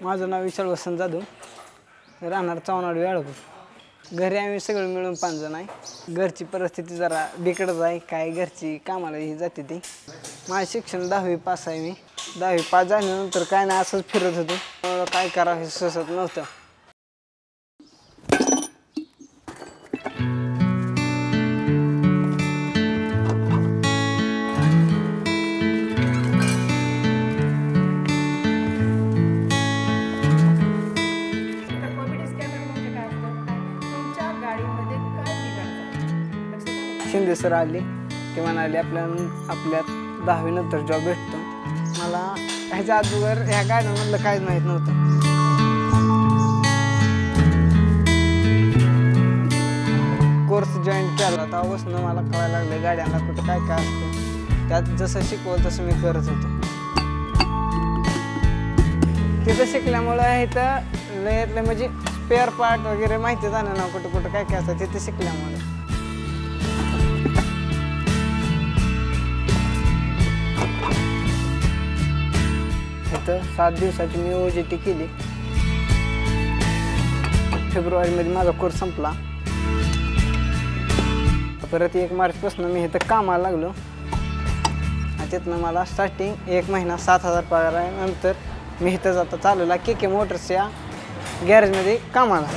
माझं नाव विशाल वसंत जाधव, राहणार चव्हाण वेळापूर। घरी आम्ही सगळे मिळून 5 जण आहे। घरची परिस्थिती जरा बिकटच आहे, काय घरची कामाला ही जाते ती। माझं शिक्षण 10वी पास आहे मी। 10वी पास झाल्यानंतर काय नाही असंच फिरत होतो, काय करावं हे सुचत नव्हतं। शिंदे सर आले, ते म्हणाले आपल्या 10वी नंतर जॉब भेटतो। मला ह्याच्या अगोदर ह्या गाड्यांमधलं काहीच माहीत नव्हतं। कोर्स जॉईन केला तेव्हापासून मला कळायला लागलं गाड्यांना कुठं काय काय असतं। त्यात जसं शिकवलं तसं मी करत होतो। तिथं शिकल्यामुळं इथं लय म्हणजे स्पेअर पार्ट वगैरे माहिती झालं ना, कुठं कुठं काय काय असतं तिथे शिकल्यामुळे। इथं 7 दिवसाची मी OJT केली। फेब्रुवारीमध्ये माझा कोर्स संपला। परत 1 मार्चपासून मी इथं कामाला लागलो। तिथनं मला स्टार्टिंग 1 महिना 7,000 पगार आहे। नंतर मी इथं जाता चालवला KK मोटर्सच्या गॅरेजमध्ये कामाला।